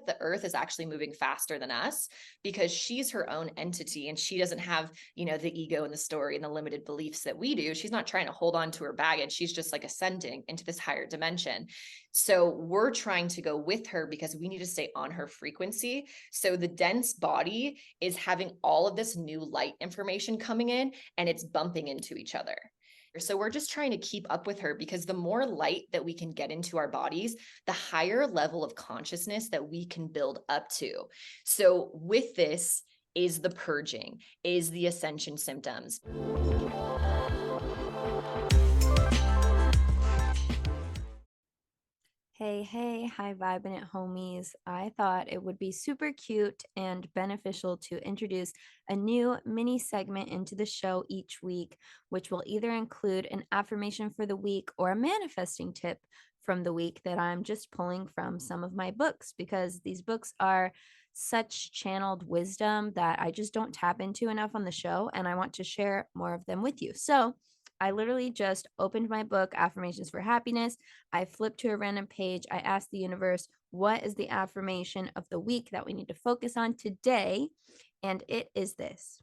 the earth is actually moving faster than us because she's her own entity and she doesn't have, the ego and the story and the limited beliefs that we do. She's not trying to hold on to her baggage. She's just like ascending into this higher dimension. So we're trying to go with her because we need to stay on her frequency. So the dense body is having all of this new light information coming in and it's bumping into each other. So we're just trying to keep up with her because the more light that we can get into our bodies, the higher level of consciousness that we can build up to. So with this is the purging, is the ascension symptoms. Hey, hi vibing it homies. I thought it would be super cute and beneficial to introduce a new mini segment into the show each week, which will either include an affirmation for the week or a manifesting tip from the week that I'm just pulling from some of my books, because these books are such channeled wisdom that I just don't tap into enough on the show, and I want to share more of them with you. So I literally just opened my book, Affirmations for Happiness. I flipped to a random page. I asked the universe, what is the affirmation of the week that we need to focus on today? And it is this: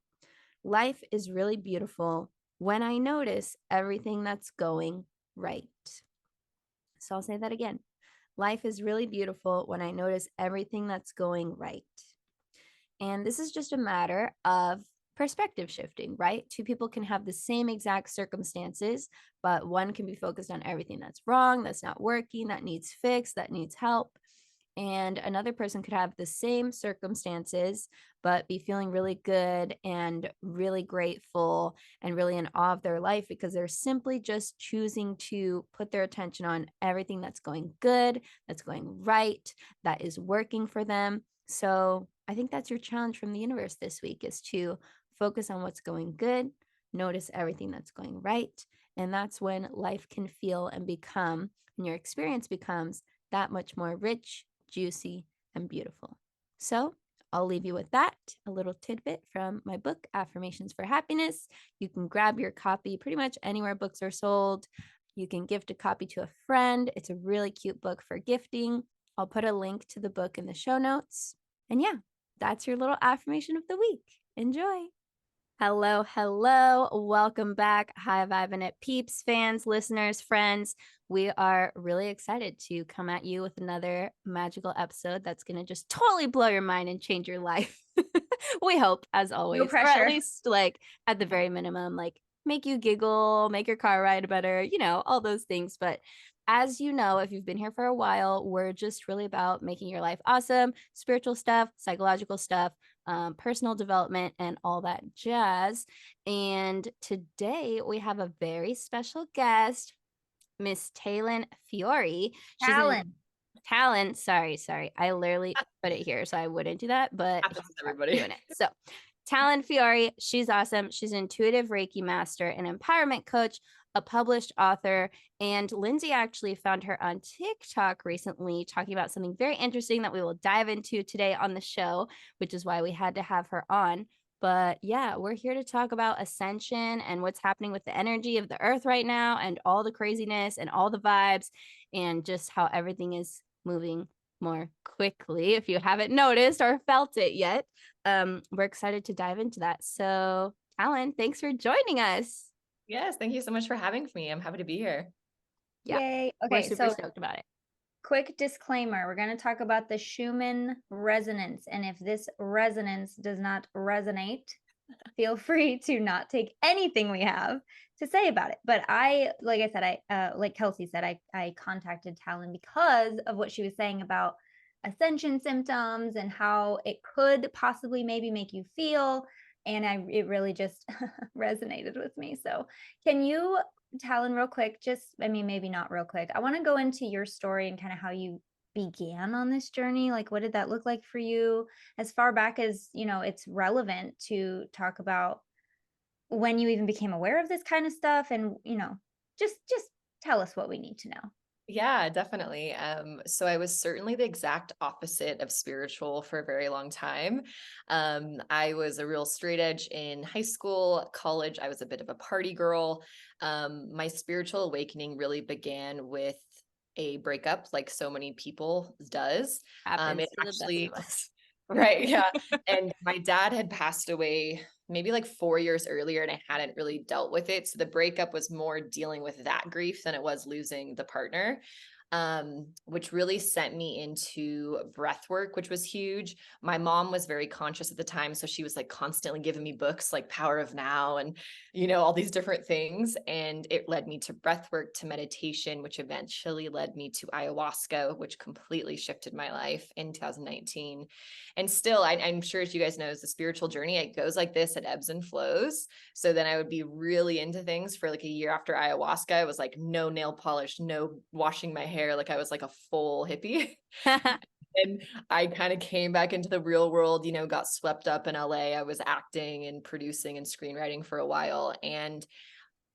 life is really beautiful when I notice everything that's going right. So I'll say that again. Life is really beautiful when I notice everything that's going right. And this is just a matter of perspective shifting, right? Two people can have the same exact circumstances, but one can be focused on everything that's wrong, that's not working, that needs fixed, that needs help. And another person could have the same circumstances, but be feeling really good and really grateful and really in awe of their life because they're simply just choosing to put their attention on everything that's going good, that's going right, that is working for them. So I think that's your challenge from the universe this week, is to focus on what's going good, notice everything that's going right. And that's when life can feel and become, and your experience becomes that much more rich, juicy, and beautiful. So I'll leave you with that, a little tidbit from my book, Affirmations for Happiness. You can grab your copy pretty much anywhere books are sold. You can gift a copy to a friend. It's a really cute book for gifting. I'll put a link to the book in the show notes. And yeah, that's your little affirmation of the week. Enjoy. Hello. Welcome back. Hi, Vibin' It peeps, fans, listeners, friends. We are really excited to come at you with another magical episode that's going to just totally blow your mind and change your life. We hope, as always. No pressure. Or at least, like, at the very minimum, like, make you giggle, make your car ride better, all those things. But as you know, if you've been here for a while, we're just really about making your life awesome, spiritual stuff, psychological stuff, personal development, and all that jazz. And today we have a very special guest, Miss Talyn Fiore. Talyn. Sorry. I literally put it here so I wouldn't do that, but Happens to everybody. doing it. So Talyn Fiore, she's awesome. She's an intuitive Reiki master, an empowerment coach, a published author, and Lindsay actually found her on TikTok recently talking about something very interesting that we will dive into today on the show, which is why we had to have her on. But yeah, we're here to talk about ascension and what's happening with the energy of the earth right now and all the craziness and all the vibes and just how everything is moving more quickly, if you haven't noticed or felt it yet. We're excited to dive into that. So, Talyn, thanks for joining us. Yes, thank you so much for having me. I'm happy to be here. Yeah. Yay. We're Okay, super so stoked about it. quick disclaimer. We're going to talk about the Schumann Resonance. And if this resonance does not resonate, feel free to not take anything we have to say about it. But like I said, like Kelsey said, I contacted Talyn because of what she was saying about ascension symptoms and how it could possibly maybe make you feel. And it really just resonated with me. So can you, Talyn, real quick, maybe not real quick. I want to go into your story and kind of how you began on this journey. Like, what did that look like for you as far back as, it's relevant to talk about when you even became aware of this kind of stuff, and, just tell us what we need to know. Yeah, definitely. So I was certainly the exact opposite of spiritual for a very long time. I was a real straight edge in high school, college. I was a bit of a party girl. My spiritual awakening really began with a breakup like so many people does. Happens It to the best actually, of us. right. Yeah. And my dad had passed away maybe like 4 years earlier, and I hadn't really dealt with it. So the breakup was more dealing with that grief than it was losing the partner. Which really sent me into breath work, which was huge. My mom was very conscious at the time. So she was like constantly giving me books like Power of Now and, all these different things. And it led me to breath work, to meditation, which eventually led me to ayahuasca, which completely shifted my life in 2019. And still, I'm sure, as you guys know, as the spiritual journey, it goes like this, it ebbs and flows. So then I would be really into things for like a year after ayahuasca. I was like, no nail polish, no washing my hair. Like I was like a full hippie. And I kind of came back into the real world, got swept up in LA. I was acting and producing and screenwriting for a while. And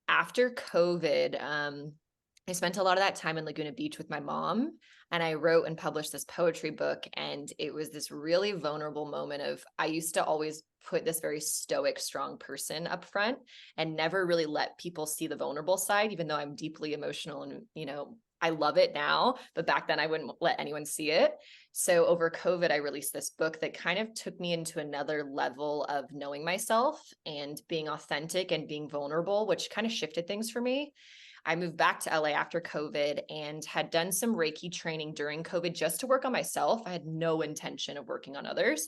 after COVID, I spent a lot of that time in Laguna Beach with my mom, and I wrote and published this poetry book. And it was this really vulnerable moment of, I used to always put this very stoic, strong person up front and never really let people see the vulnerable side, even though I'm deeply emotional and, I love it now, but back then I wouldn't let anyone see it. So over COVID, I released this book that kind of took me into another level of knowing myself and being authentic and being vulnerable, which kind of shifted things for me. I moved back to LA after COVID and had done some Reiki training during COVID just to work on myself. I had no intention of working on others.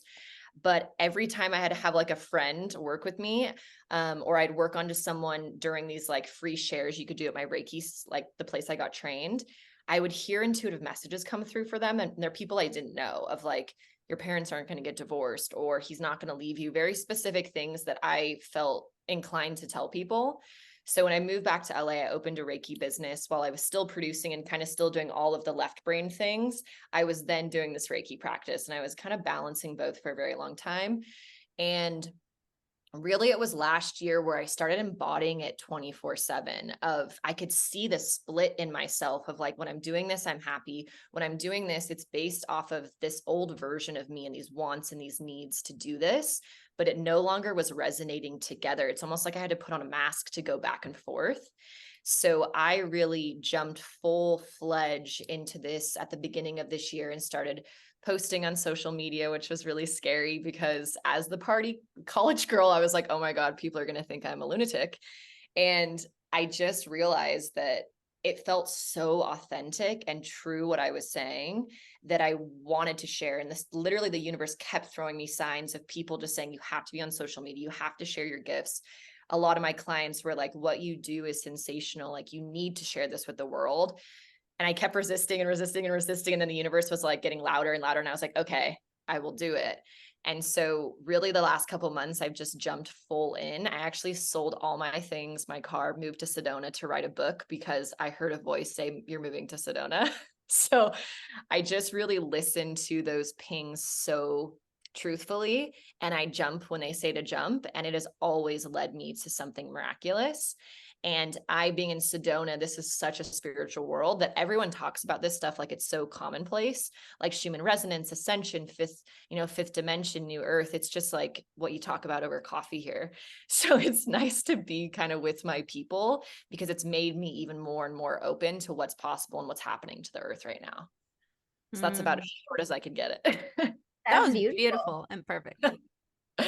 But every time I had to have like a friend work with me, or I'd work onto someone during these like free shares you could do at my Reiki, like the place I got trained, I would hear intuitive messages come through for them. And they're people I didn't know, of like, your parents aren't going to get divorced, or he's not going to leave you. Very specific things that I felt inclined to tell people. So when I moved back to LA, I opened a Reiki business while I was still producing and kind of still doing all of the left brain things. I was then doing this Reiki practice, and I was kind of balancing both for a very long time. And really, it was last year where I started embodying it 24/7. Of I could see the split in myself of like, when I'm doing this, I'm happy. When I'm doing this, it's based off of this old version of me and these wants and these needs to do this, but it no longer was resonating together. It's almost like I had to put on a mask to go back and forth. So I really jumped full-fledged into this at the beginning of this year and started posting on social media, which was really scary because as the party college girl, I was like, oh my God, people are going to think I'm a lunatic. And I just realized that it felt so authentic and true what I was saying, that I wanted to share. And this, literally, the universe kept throwing me signs of people just saying, you have to be on social media, you have to share your gifts. A lot of my clients were like, what you do is sensational. Like, you need to share this with the world. And I kept resisting and resisting and resisting. And then the universe was like getting louder and louder. And I was like, okay, I will do it. And so really the last couple of months, I've just jumped full in. I actually sold all my things, my car, moved to Sedona to write a book because I heard a voice say, you're moving to Sedona. So I just really listened to those pings so truthfully, and I jump when they say to jump, and it has always led me to something miraculous. And I, being in Sedona, this is such a spiritual world that everyone talks about this stuff like it's so commonplace, like Schumann Resonance, Ascension, fifth dimension, new earth. It's just like what you talk about over coffee here. So it's nice to be kind of with my people, because it's made me even more and more open to what's possible and what's happening to the earth right now. So that's about as short as I could get it. That That's was beautiful and perfect.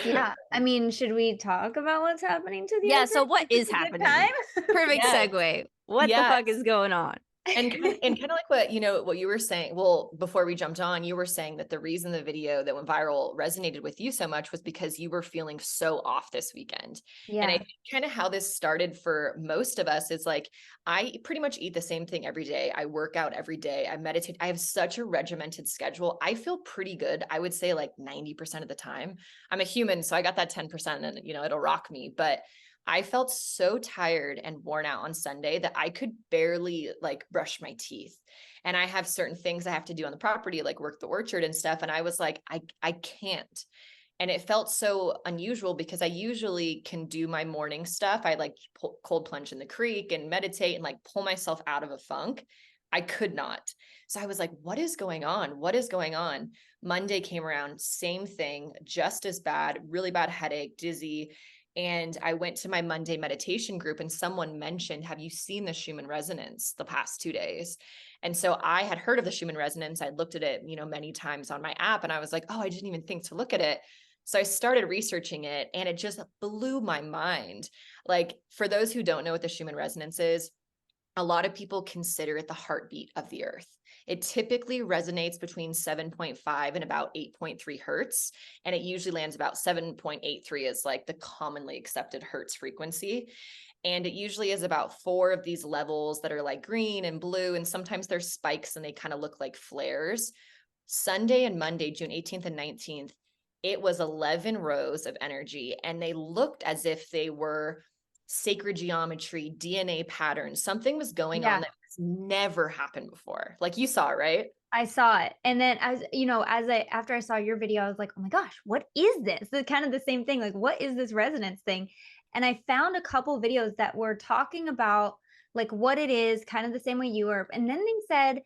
Yeah. I mean, should we talk about what's happening to the Yeah, earth? so what is It's a good happening? time? Perfect Yes. segue. What the Yes. fuck is going on? And kind of like what you were saying. Well, before we jumped on, you were saying that the reason the video that went viral resonated with you so much was because you were feeling so off this weekend. And I Yeah. think kind of how this started for most of us is like, I pretty much eat the same thing every day. I work out every day. I meditate. I have such a regimented schedule. I feel pretty good. I would say like 90% of the time. I'm a human, so I got that 10% and it'll rock me. But I felt so tired and worn out on Sunday that I could barely like brush my teeth. And I have certain things I have to do on the property, like work the orchard and stuff. And I was like, I can't. And it felt so unusual because I usually can do my morning stuff. I like cold plunge in the creek and meditate and like pull myself out of a funk. I could not. So I was like, what is going on? What is going on? Monday came around, same thing, just as bad, really bad headache, dizzy. And I went to my Monday meditation group and someone mentioned, have you seen the Schumann resonance the past 2 days? And so I had heard of the Schumann resonance. I'd looked at it, many times on my app, and I was like, oh, I didn't even think to look at it. So I started researching it, and it just blew my mind. Like, for those who don't know what the Schumann resonance is, a lot of people consider it the heartbeat of the earth. It typically resonates between 7.5 and about 8.3 hertz. And it usually lands about 7.83 is like the commonly accepted hertz frequency. And it usually is about 4 of these levels that are like green and blue. And sometimes there's spikes and they kind of look like flares. Sunday and Monday, June 18th and 19th, it was 11 rows of energy. And they looked as if they were sacred geometry, DNA patterns. Something was going on that has never happened before. Like, you saw, right? I saw it. And then after I saw your video, I was like, oh my gosh, what is this? It's kind of the same thing. Like, what is this resonance thing? And I found a couple videos that were talking about like what it is, kind of the same way you were. And then they said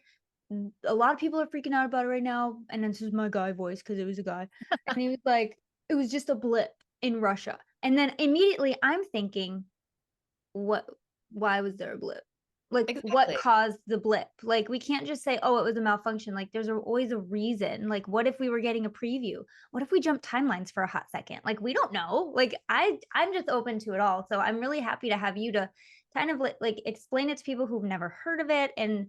a lot of people are freaking out about it right now. And this is my guy voice because it was a guy. And he was like, it was just a blip in Russia. And then immediately I'm thinking, why was there a blip? Like, Exactly. what caused the blip? Like, we can't just say, oh, it was a malfunction. Like, there's always a reason. Like, what if we were getting a preview? What if we jumped timelines for a hot second? Like, we don't know. Like, I'm just open to it all. So I'm really happy to have you to kind of like explain it to people who've never heard of it. And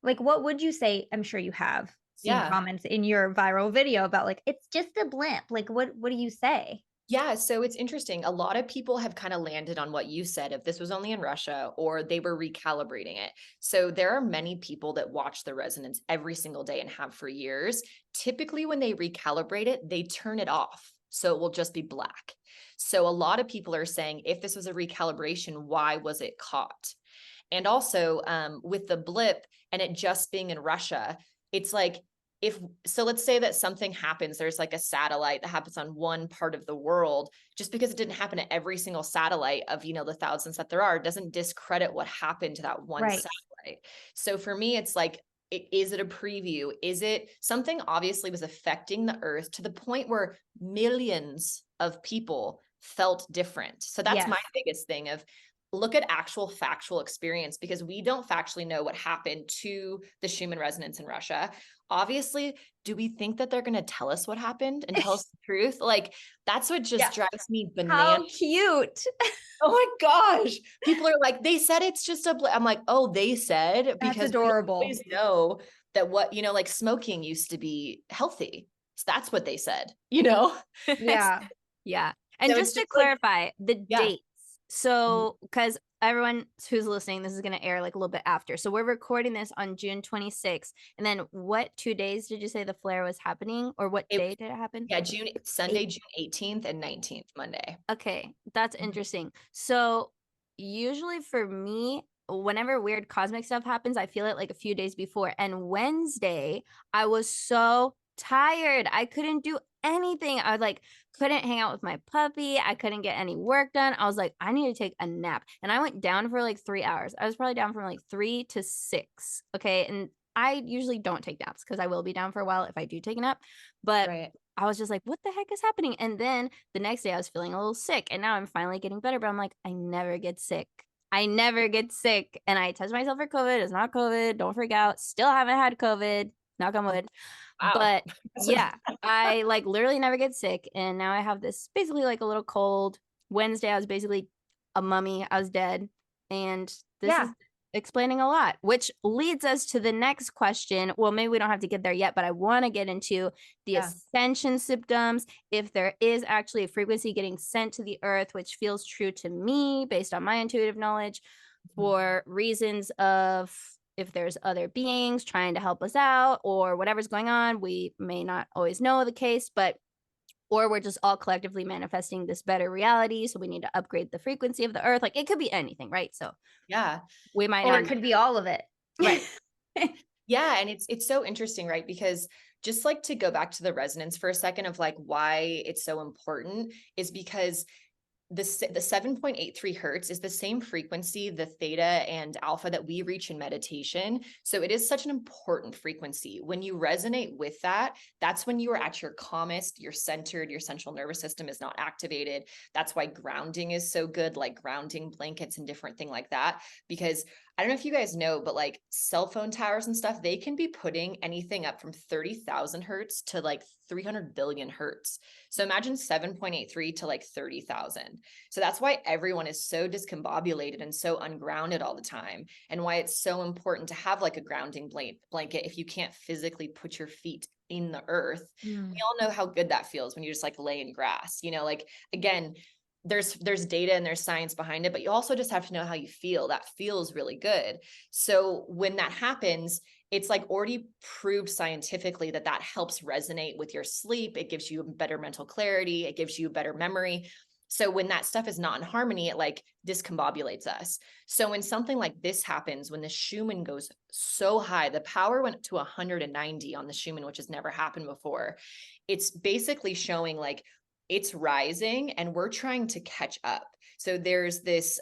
like, what would you say? I'm sure you have seen comments in your viral video about like, it's just a blip. Like, what do you say? Yeah, so it's interesting. A lot of people have kind of landed on what you said, if this was only in Russia, or they were recalibrating it. So there are many people that watch the resonance every single day and have for years. Typically, when they recalibrate it, they turn it off. So it will just be black. So a lot of people are saying, if this was a recalibration, why was it caught? And also with the blip and it just being in Russia, it's like, let's say that something happens, there's like a satellite that happens on one part of the world, just because it didn't happen to every single satellite of, the thousands that there are, doesn't discredit what happened to that one satellite. So for me, it's like, is it a preview? Is it something obviously was affecting the earth to the point where millions of people felt different? So that's my biggest thing of, look at actual factual experience, because we don't factually know what happened to the Schumann resonance in Russia. Obviously, do we think that they're going to tell us what happened and tell us the truth? Like, that's what just drives me bananas. How cute. Oh my gosh. People are like, they said it's just I'm like, oh, they said, because that's adorable. We always know that like smoking used to be healthy. So that's what they said, Yeah. Yeah. And So just to clarify the dates. So, because everyone who's listening, this is going to air like a little bit after. So we're recording this on June 26th. And then what 2 days did you say the flare was happening, or what day did it happen? Yeah, Sunday, June 18th and 19th, Monday. Okay, that's interesting. So usually for me, whenever weird cosmic stuff happens, I feel it like a few days before. And Wednesday, I was so tired. I couldn't do anything. I like couldn't hang out with my puppy. I couldn't get any work done. I was like, I need to take a nap. And I went down for like 3 hours. I was probably down from like 3 to 6. Okay. And I usually don't take naps because I will be down for a while if I do take a nap. But I was just like, what the heck is happening? And then the next day I was feeling a little sick, and now I'm finally getting better. But I'm like, I never get sick. I never get sick. And I test myself for COVID. It's not COVID. Don't freak out. Still haven't had COVID. Knock on wood. Wow. But yeah, I like literally never get sick. And now I have this basically like a little cold. Wednesday, I was basically a mummy. I was dead. And this is explaining a lot, which leads us to the next question. Well, maybe we don't have to get there yet, but I want to get into the ascension symptoms. If there is actually a frequency getting sent to the earth, which feels true to me based on my intuitive knowledge, for reasons of if there's other beings trying to help us out or whatever's going on. We may not always know the case, or we're just all collectively manifesting this better reality. So we need to upgrade the frequency of the earth. Like, it could be anything, right? So we might or it could be all of it. Right. Yeah. And it's so interesting, right? Because just like to go back to the resonance for a second of like why it's so important is because the 7.83 hertz is the same frequency, the theta and alpha that we reach in meditation. So it is such an important frequency. When you resonate with that, that's when you are at your calmest, you're centered, your central nervous system is not activated. That's why grounding is so good, like grounding blankets and different thing like that. Because I don't know if you guys know, but like cell phone towers and stuff, they can be putting anything up from 30,000 hertz to like 300 billion hertz. So imagine 7.83 to like 30,000. So that's why everyone is so discombobulated and so ungrounded all the time, and why it's so important to have like a grounding blanket if you can't physically put your feet in the earth. We all know how good that feels when you just like lay in grass, like, again, there's data and there's science behind it, but you also just have to know how you feel. That feels really good. So when that happens, it's like already proved scientifically that helps resonate with your sleep. It gives you better mental clarity. It gives you better memory. So when that stuff is not in harmony, it like discombobulates us. So when something like this happens, when the Schumann goes so high, the power went to 190 on the Schumann, which has never happened before. It's basically showing like it's rising and we're trying to catch up. So there's this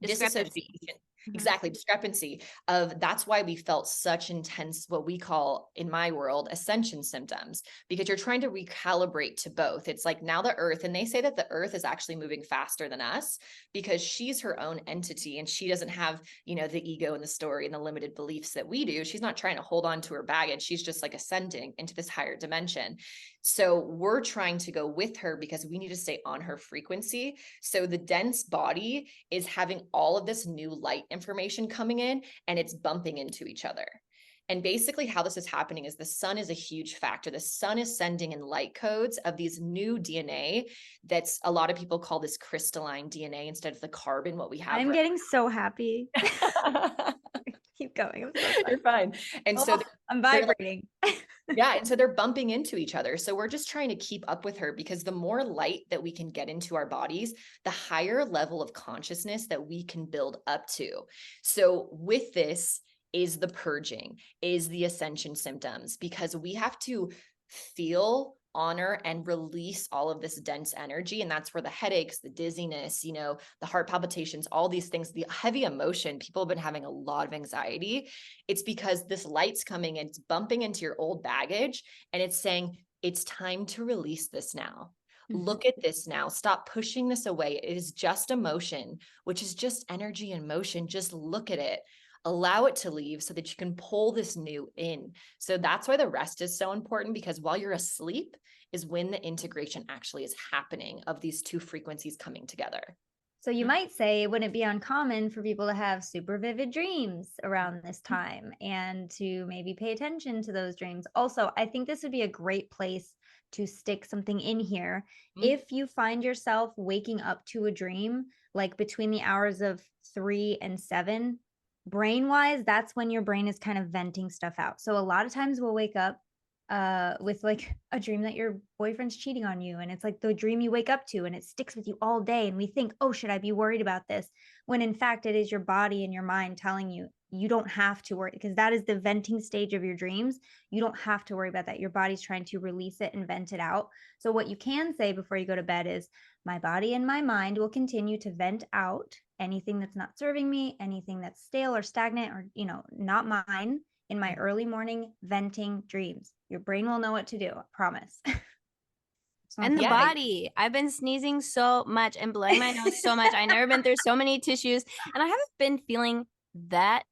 disassociation. Exactly. Discrepancy of that's why we felt such intense, what we call in my world, ascension symptoms, because you're trying to recalibrate to both. It's like now the earth, and they say that the earth is actually moving faster than us because she's her own entity and she doesn't have, the ego and the story and the limited beliefs that we do. She's not trying to hold on to her baggage. She's just like ascending into this higher dimension. So we're trying to go with her because we need to stay on her frequency. So the dense body is having all of this new light information coming in and it's bumping into each other. And basically how this is happening is the sun is a huge factor. The sun is sending in light codes of these new DNA. That's, a lot of people call this crystalline DNA instead of the carbon, what we have. I'm getting so happy. Keep going. I'm so sorry. You're fine. And so I'm vibrating. Yeah. And so they're bumping into each other. So we're just trying to keep up with her because the more light that we can get into our bodies, the higher level of consciousness that we can build up to. So with this is the purging, is the ascension symptoms, because we have to feel, honor, and release all of this dense energy. And that's where the headaches, the dizziness, the heart palpitations, all these things, the heavy emotion, people have been having a lot of anxiety. It's because this light's coming and it's bumping into your old baggage and it's saying, it's time to release this now. Look at this now. Stop pushing this away. It is just emotion, which is just energy and motion. Just look at it. Allow it to leave so that you can pull this new in. So that's why the rest is so important, because while you're asleep is when the integration actually is happening of these two frequencies coming together. So you might say, wouldn't it be uncommon for people to have super vivid dreams around this time and to maybe pay attention to those dreams? Also, I think this would be a great place to stick something in here. If you find yourself waking up to a dream, like between the hours of 3 and 7, brain-wise, that's when your brain is kind of venting stuff out. So a lot of times we'll wake up with like a dream that your boyfriend's cheating on you, and it's like the dream you wake up to and it sticks with you all day, and we think, oh, should I be worried about this, when in fact it is your body and your mind telling you you don't have to worry, because that is the venting stage of your dreams. You don't have to worry about that. Your body's trying to release it and vent it out. So what you can say before you go to bed is, my body and my mind will continue to vent out anything that's not serving me, anything that's stale or stagnant or not mine, in my early morning venting dreams. Your brain will know what to do, I promise. And the body. I've been sneezing so much and blowing my nose so much. I've never been through so many tissues, and I haven't been feeling that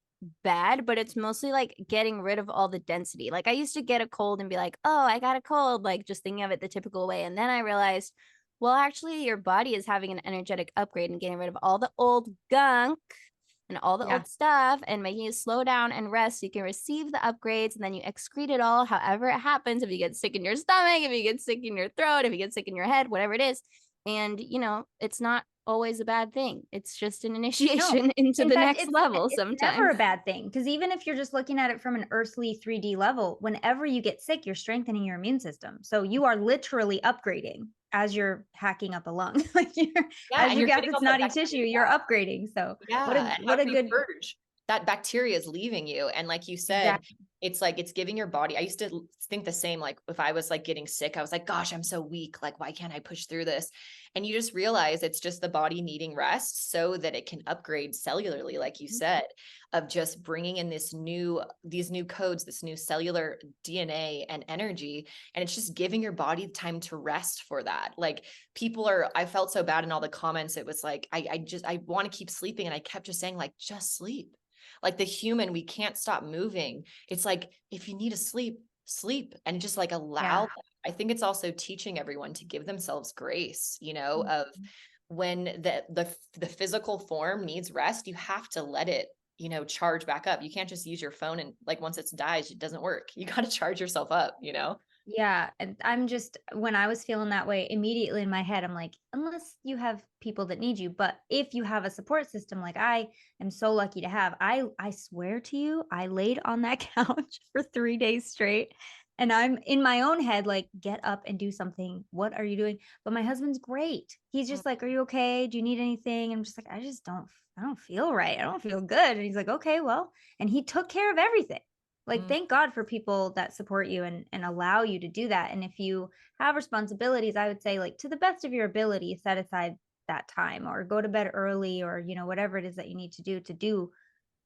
bad, but it's mostly like getting rid of all the density. Like I used to get a cold and be like, oh, I got a cold, like just thinking of it the typical way. And then I realized, well, actually your body is having an energetic upgrade and getting rid of all the old gunk and all the old stuff and making you slow down and rest so you can receive the upgrades, and then you excrete it all however it happens. If you get sick in your stomach, if you get sick in your throat, if you get sick in your head, whatever it is. And it's not always a bad thing. It's just an initiation into the next level sometimes. It's never a bad thing, because even if you're just looking at it from an earthly 3D level, whenever you get sick, you're strengthening your immune system. So you are literally upgrading as you're hacking up a lung. Like as you get this naughty tissue, you're upgrading. So what a good purge. That bacteria is leaving you. And like you said, It's like, it's giving your body. I used to think the same, like if I was like getting sick, I was like, gosh, I'm so weak. Like, why can't I push through this? And you just realize it's just the body needing rest so that it can upgrade cellularly, like you said, of just bringing in these new codes, this new cellular DNA and energy. And it's just giving your body time to rest for that. Like I felt so bad in all the comments. It was like, I want to keep sleeping. And I kept just saying like, just sleep. Like the human, we can't stop moving. It's like, if you need to sleep, sleep, and just like allow. Yeah. That. I think it's also teaching everyone to give themselves grace, of Mhm. when the physical form needs rest, you have to let it, charge back up. You can't just use your phone and like once it dies, it doesn't work. You got to charge yourself up. Yeah, and I'm just when I was feeling that way, immediately in my head, I'm like, unless you have people that need you, but if you have a support system like I am so lucky to have, I swear to you, I laid on that couch for 3 days straight and I'm in my own head like, get up and do something. What are you doing? But my husband's great. He's just like, "Are you okay? Do you need anything?" And I'm just like, I don't feel right. I don't feel good." And he's like, "Okay, well." And he took care of everything. Like, Mm. thank God for people that support you and allow you to do that. And if you have responsibilities, I would say, like, to the best of your ability, set aside that time or go to bed early or, whatever it is that you need to do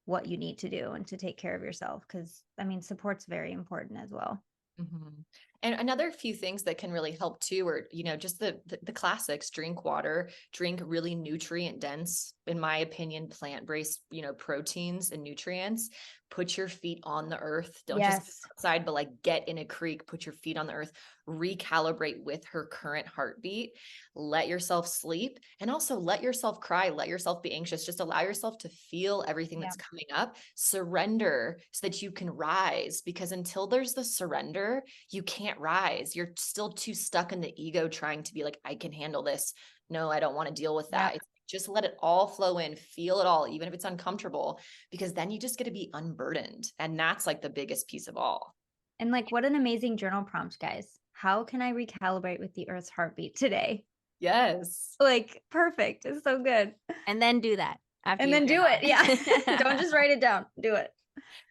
what you need to do and to take care of yourself. Cause I mean, support's very important as well. Mhm. And another few things that can really help too, are, just the classics: drink water, drink really nutrient dense, in my opinion, plant-based, proteins and nutrients. Put your feet on the earth. Don't just Yes. go outside, but like get in a creek, put your feet on the earth, recalibrate with her current heartbeat, let yourself sleep, and also let yourself cry, let yourself be anxious. Just allow yourself to feel everything Yeah. that's coming up, surrender so that you can rise, because until there's the surrender, you can't rise. You're still too stuck in the ego trying to be like, I can handle this. No, I don't want to deal with that. Yep. It's just let it all flow in, feel it all, even if it's uncomfortable, because then you just get to be unburdened. And that's like the biggest piece of all. And like, what an amazing journal prompt, guys. How can I recalibrate with the earth's heartbeat today? Yes. Like, perfect. It's so good. And then do that after And you then do it. Yeah. Don't just journal. write it down. Do it.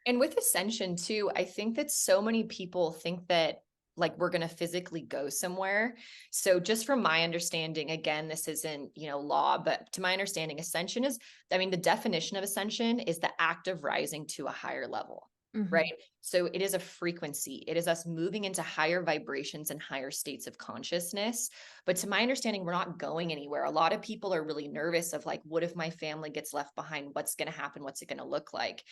And with Ascension too, I think that so many people think that like we're going to physically go somewhere. So just from my understanding, again, this isn't, law, but to my understanding, Ascension is, I mean, the definition of Ascension is the act of rising to a higher level. Mhm. Right. So it is a frequency. It is us moving into higher vibrations and higher states of consciousness. But to my understanding, we're not going anywhere. A lot of people are really nervous of like, what if my family gets left behind? What's going to happen? What's it going to look like?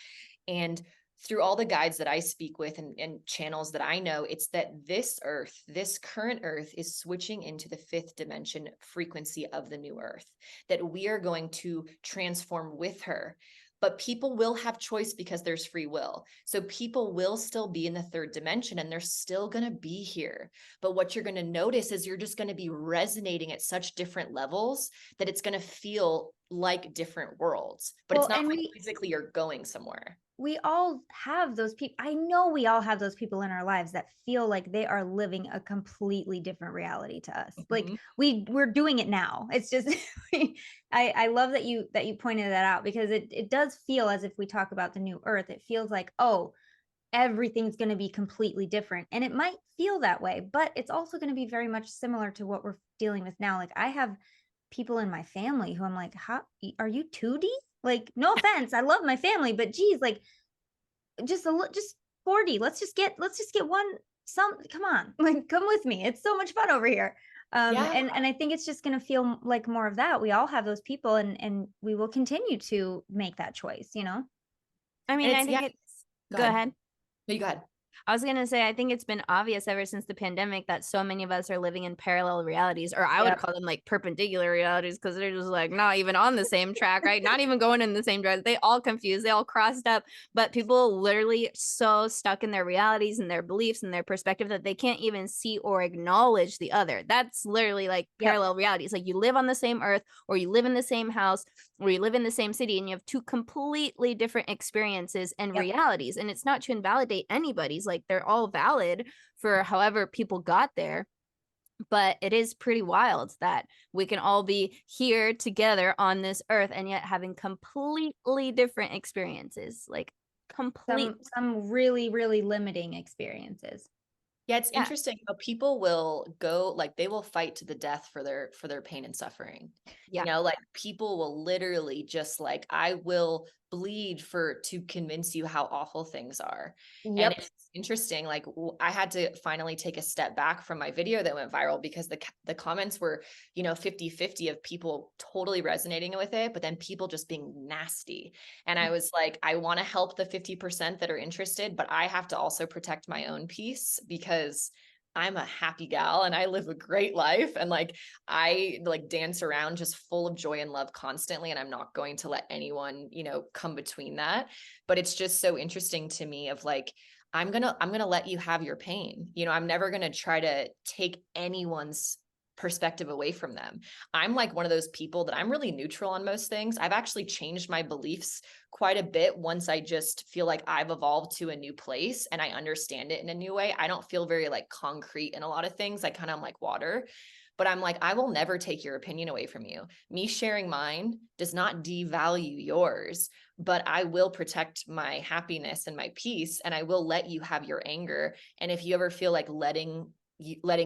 And through all the guides that I speak with and channels that I know, it's that this earth, this current earth, is switching into the fifth dimension frequency of the new earth, that we are going to transform with her. But people will have choice because there's free will. So people will still be in the third dimension and they're still going to be here. But what you're going to notice is you're just going to be resonating at such different levels that it's going to feel like different worlds. But Well, it's not and like physically you're going somewhere. we all have those people. I know we all have those people in our lives that feel like they are living a completely different reality to us. Like Mhm. we're doing it now. It's just I love that you pointed that out because it does feel as if we talk about the new earth, it feels like, oh, everything's going to be completely different. And it might feel that way, but it's also going to be very much similar to what we're dealing with now. Like I have people in my family who I'm like, how are you 2D? Like, no offense, I love my family, but geez, like just 40. Let's just get one some come on. Like come with me. It's so much fun over here. Yeah. And I think it's just going to feel like more of that. We all have those people and we will continue to make that choice. I And mean, I it's, yeah. think it's Go go ahead. ahead. No, you go ahead. I was going to say, I think it's been obvious ever since the pandemic that so many of us are living in parallel realities, or I would Yep. call them like perpendicular realities because they're just like not even on the same track, right? Not even going in the same direction. They all confused, they all crossed up, but people literally so stuck in their realities and their beliefs and their perspective that they can't even see or acknowledge the other. That's literally like Yep. parallel realities. Like you live on the same earth, or you live in the same house, or you live in the same city, and you have two completely different experiences and Yep. realities. And it's not to invalidate anybody's, like they're all valid for however people got there. But it is pretty wild that we can all be here together on this earth and yet having completely different experiences. Like complete. Some really, really limiting experiences. Yeah, it's Yeah. interesting how people will go, like, they will fight to the death for their pain and suffering. Yeah. Like, people will literally just like, I will bleed to convince you how awful things are. And Yep. it's interesting, like, I had to finally take a step back from my video that went viral because the comments were, 50-50 of people totally resonating with it, but then people just being nasty. And I was like, I want to help the 50% that are interested, but I have to also protect my own peace because I'm a happy gal and I live a great life. And like, I like dance around just full of joy and love constantly. And I'm not going to let anyone, come between that. But it's just so interesting to me of like, I'm going to let you have your pain. I'm never going to try to take anyone's perspective away from them. I'm like one of those people that I'm really neutral on most things. I've actually changed my beliefs quite a bit once I just feel like I've evolved to a new place and I understand it in a new way. I don't feel very like concrete in a lot of things. I kind of am like water, but I'm like, I will never take your opinion away from you. Me sharing mine does not devalue yours, but I will protect my happiness and my peace, and I will let you have your anger. And if you ever feel like letting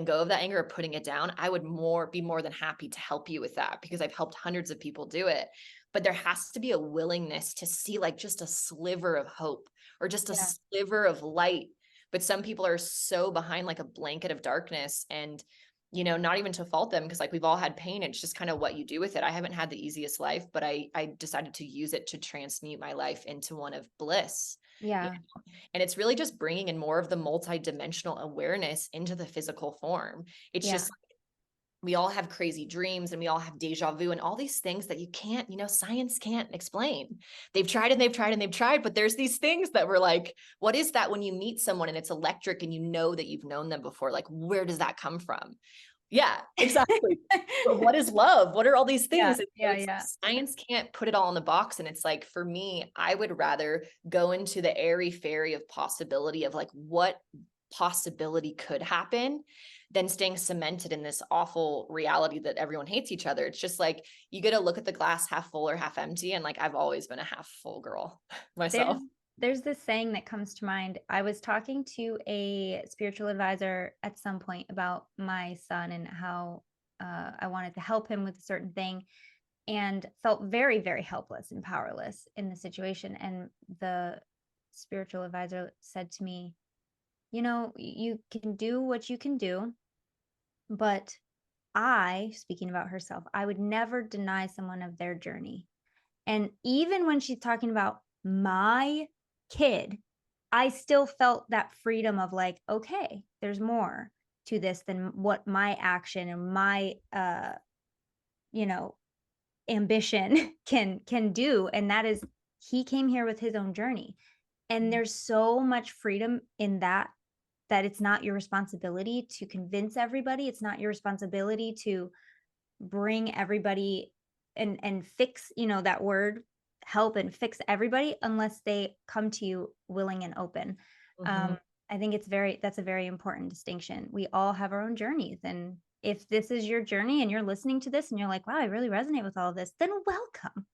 go of that anger or putting it down, I would be more than happy to help you with that because I've helped hundreds of people do it. But there has to be a willingness to see like just a sliver of hope or just a Yeah. sliver of light. But some people are so behind like a blanket of darkness, and not even to fault them because like we've all had pain. It's just kind of what you do with it. I haven't had the easiest life, but I decided to use it to transmute my life into one of bliss. Yeah. And it's really just bringing in more of the multidimensional awareness into the physical form. It's Yeah. just we all have crazy dreams and we all have deja vu and all these things that you can't, science can't explain. They've tried and they've tried and they've tried, but there's these things that we're like, what is that when you meet someone and it's electric and you know that you've known them before? Like, where does that come from? Yeah, exactly. But what is love? What are all these Yeah. things? And so Yeah. it's like Yeah. science can't put it all in the box. And it's like, for me, I would rather go into the airy fairy of possibility of like what possibility could happen than staying cemented in this awful reality that everyone hates each other. It's just like, you get to look at the glass half full or half empty. And like, I've always been a half full girl myself. There's this saying that comes to mind. I was talking to a spiritual advisor at some point about my son and how I wanted to help him with a certain thing, and felt very, very helpless and powerless in the situation. And the spiritual advisor said to me, you can do what you can do, but speaking about herself, I would never deny someone of their journey. And even when she's talking about my kid, I still felt that freedom of like, okay, there's more to this than what my action and my you know, ambition can do. And that is, he came here with his own journey. And there's so much freedom in that it's not your responsibility to convince everybody. It's not your responsibility to bring everybody and fix, that word, help and fix everybody, unless they come to you willing and open. Mhm. I think that's a very important distinction. We all have our own journeys, and if this is your journey and you're listening to this and you're like, wow, I really resonate with all of this, then welcome.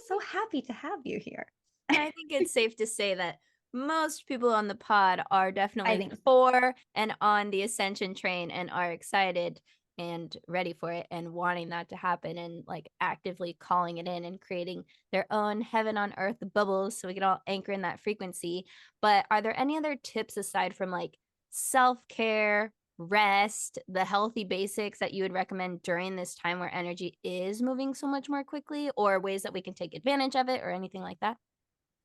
So happy to have you here. And I think it's safe to say that most people on the pod are I definitely think so. for and on the Ascension train and are excited and ready for it and wanting that to happen and like actively calling it in and creating their own heaven on earth bubbles so we can all anchor in that frequency. But are there any other tips aside from like self-care, rest, the healthy basics that you would recommend during this time where energy is moving so much more quickly, or ways that we can take advantage of it or anything like that?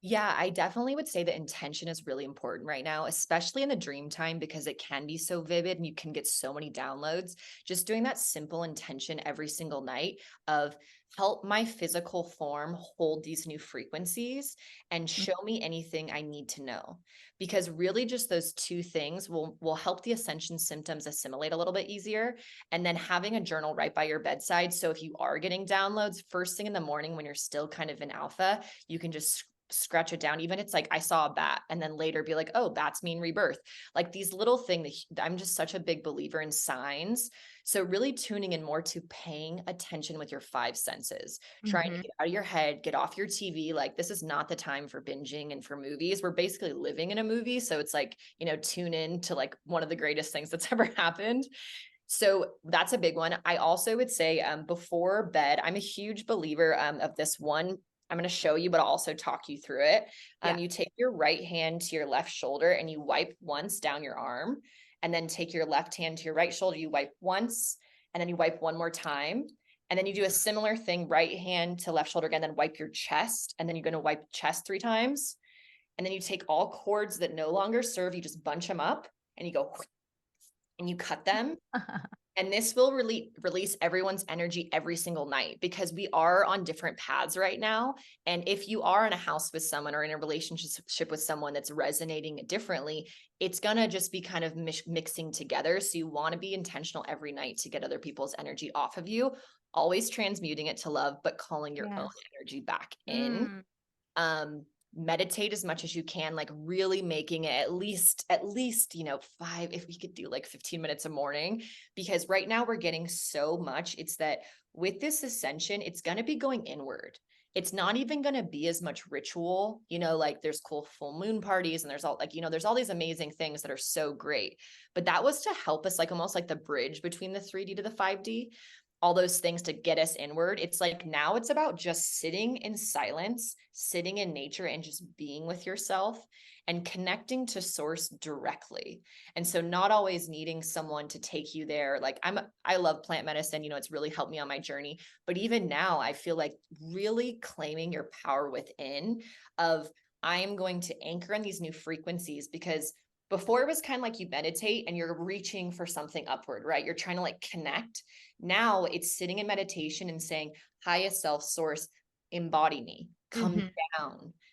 Yeah, I definitely would say that intention is really important right now, especially in the dream time, because it can be so vivid and you can get so many downloads. Just doing that simple intention every single night of help my physical form hold these new frequencies and show me anything I need to know. Because really just those two things will help the ascension symptoms assimilate a little bit easier. And then having a journal right by your bedside. So if you are getting downloads first thing in the morning when you're still kind of in alpha, you can just scratch it down. Even it's like, I saw a bat, and then later be like, oh, bats mean rebirth. Like these little things that I'm just such a big believer in signs. So really tuning in more to paying attention with your five senses, trying to Mhm. get out of your head, get off your TV. Like this is not the time for binging and for movies. We're basically living in a movie. So it's like, tune in to like one of the greatest things that's ever happened. So that's a big one. I also would say before bed, I'm a huge believer of this one. I'm going to show you, but I'll also talk you through it. Yeah. You take your right hand to your left shoulder and you wipe once down your arm, and then take your left hand to your right shoulder. You wipe once, and then you wipe one more time. And then you do a similar thing, right hand to left shoulder again, then wipe your chest. And then you're going to wipe chest 3 times. And then you take all cords that no longer serve, you just bunch them up and you go and you cut them. And this will release everyone's energy every single night, because we are on different paths right now. And if you are in a house with someone or in a relationship with someone that's resonating differently, it's going to just be kind of mixing together. So you want to be intentional every night to get other people's energy off of you, always transmuting it to love, but calling your own Yes. energy back in. Mm. Meditate as much as you can, like really making it at least 5, if we could do like 15 minutes a morning, because right now we're getting so much. It's that with this ascension, it's going to be going inward. It's not even going to be as much ritual, like there's cool full moon parties, and there's all like, there's all these amazing things that are so great, but that was to help us, like almost like the bridge between the 3D to the 5D, all those things to get us inward. It's like now it's about just sitting in silence, sitting in nature, and just being with yourself and connecting to source directly. And so not always needing someone to take you there. Like I love plant medicine, it's really helped me on my journey. But even now I feel like really claiming your power within of, I am going to anchor in these new frequencies, because before it was kind of like you meditate and you're reaching for something upward, right? You're trying to like connect. Now it's sitting in meditation and saying, highest self source, embody me, Mhm.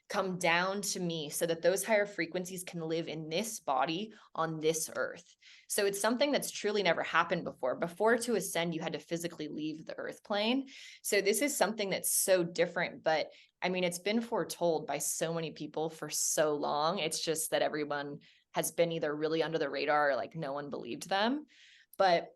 come down to me, so that those higher frequencies can live in this body on this earth. So it's something that's truly never happened before. Before, to ascend, you had to physically leave the earth plane. So this is something that's so different, but I mean, it's been foretold by so many people for so long. It's just that everyone has been either really under the radar or like no one believed them. But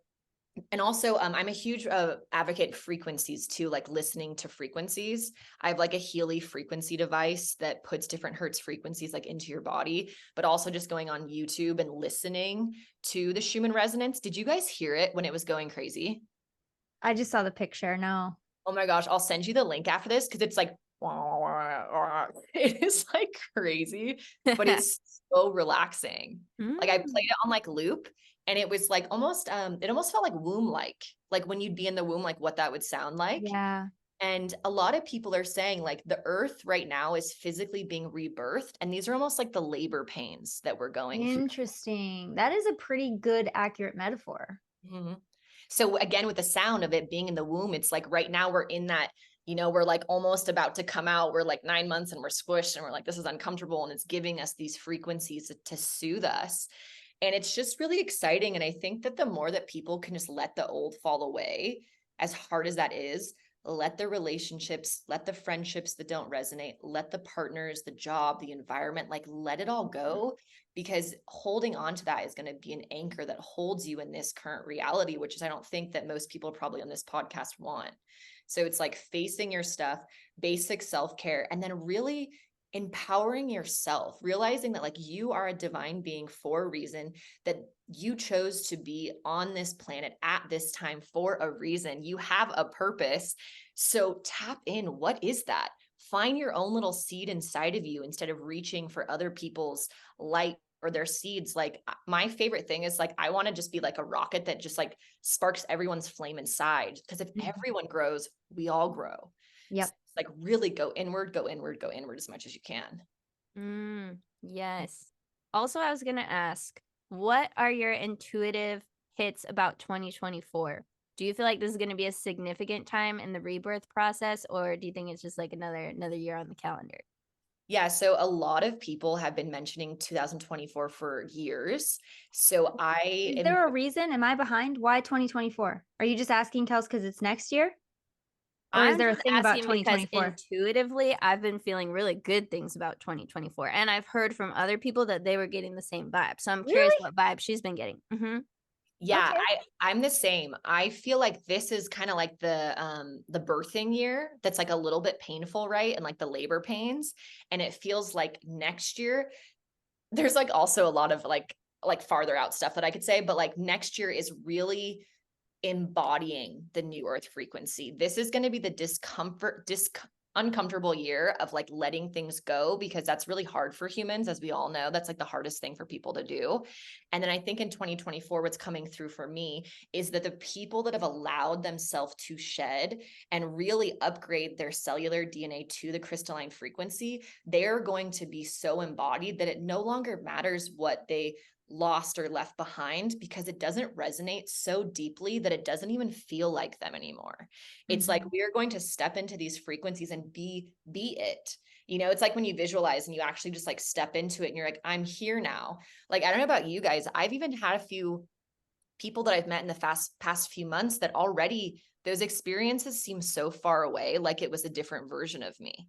and also, I'm a huge advocate frequencies too, like listening to frequencies. I have like a Healy frequency device that puts different hertz frequencies like into your body, but also just going on YouTube and listening to the Schumann Resonance. Did you guys hear it when it was going crazy? I just saw the picture. No. Oh my gosh, I'll send you the link after this, because it's like, it is like crazy, but it's so relaxing. Like I Mm. played it on like loop, and it was like almost, it almost felt like like when you'd be in the womb, like what that would sound like. Yeah. And a lot of people are saying like the earth right now is physically being rebirthed. And these are almost like the labor pains that we're going through. Interesting. That is a pretty good, accurate metaphor. Mhm. So again, with the sound of it being in the womb, it's like right now we're in that, we're like almost about to come out. We're like 9 months and we're squished and we're like, this is uncomfortable. And it's giving us these frequencies to soothe us. And it's just really exciting. And I think that the more that people can just let the old fall away, as hard as that is, let the relationships, let the friendships that don't resonate, let the partners, the job, the environment, like let it all go, because holding on to that is going to be an anchor that holds you in this current reality, which is, I don't think that most people probably on this podcast want. So it's like facing your stuff, basic self-care, and then really empowering yourself, realizing that like you are a divine being for a reason, that you chose to be on this planet at this time for a reason. You have a purpose. So tap in. What is that? Find your own little seed inside of you instead of reaching for other people's light or their seeds. Like my favorite thing is like, I want to just be like a rocket that just like sparks everyone's flame inside. Because if Mhm. everyone grows, we all grow. Yep. So like really go inward, go inward, go inward as much as you can. Yes. Also, I was going to ask, what are your intuitive hits about 2024? Do you feel like this is going to be a significant time in the rebirth process, or do you think it's just like another year on the calendar? Yeah, so a lot of people have been mentioning 2024 for years. So I Is am there a reason? Am I behind? Why 2024? Are you just asking Kels because it's next year? Or is I'm there a just thing about asking because 2024? intuitively, I've been feeling really good things about 2024, and I've heard from other people that they were getting the same vibe. So I'm curious Really? what vibe she's been getting. Yeah, Okay. I'm the same. I feel like this is kind of like the birthing year that's like a little bit painful, right? And like the labor pains. And it feels like next year, there's like also a lot of like farther out stuff that I could say, but like next year is really embodying the new earth frequency. This is going to be the uncomfortable year of like letting things go, because that's really hard for humans, as we all know. That's like the hardest thing for people to do. And then I think in 2024, what's coming through for me is that the people that have allowed themselves to shed and really upgrade their cellular DNA to the crystalline frequency, they're going to be so embodied that it no longer matters what they lost or left behind, because it doesn't resonate so deeply that it doesn't even feel like them anymore. It's like we are going to step into these frequencies and be it. You know, it's like when you visualize and you actually just like step into it and you're like, I'm here now. Like, I don't know about you guys. I've even had a few people that I've met in the past few months that already those experiences seem so far away, like it was a different version of me.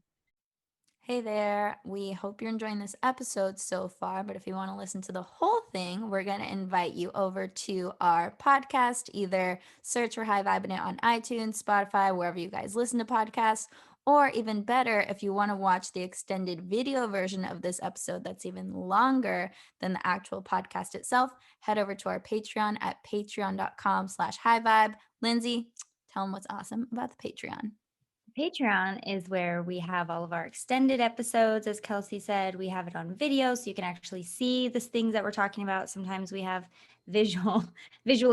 Hey there. We hope you're enjoying this episode so far, but if you want to listen to the whole thing, we're going to invite you over to our podcast. Either search for High Vibing It on iTunes, Spotify, wherever you guys listen to podcasts, or even better, if you want to watch the extended video version of this episode that's even longer than the actual podcast itself, head over to our Patreon at patreon.com/highvibe. Lindsay, tell them what's awesome about the Patreon. Patreon is where we have all of our extended episodes. As Kelsey said, we have it on video, so you can actually see the things that we're talking about. Sometimes we have visual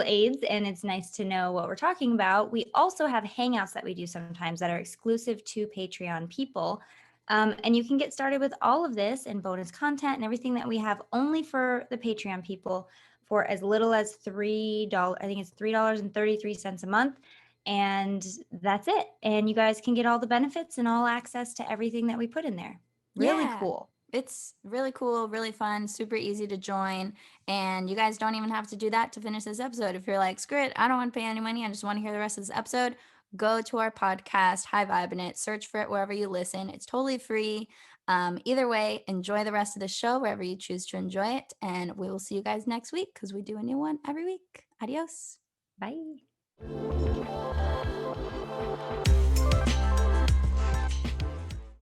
aids, and it's nice to know what we're talking about. We also have hangouts that we do sometimes that are exclusive to Patreon people. And you can get started with all of this and bonus content and everything that we have only for the Patreon people for as little as $3. I think it's $3.33 a month. And that's it. And you guys can get all the benefits and all access to everything that we put in there. Really Yeah. cool. It's really cool, really fun, super easy to join. And you guys don't even have to do that to finish this episode. If you're like, screw it, I don't want to pay any money, I just want to hear the rest of this episode, go to our podcast, High Vibing It, search for it wherever you listen. It's totally free. Either way, enjoy the rest of the show wherever you choose to enjoy it. And we will see you guys next week because we do a new one every week. Adios. Bye.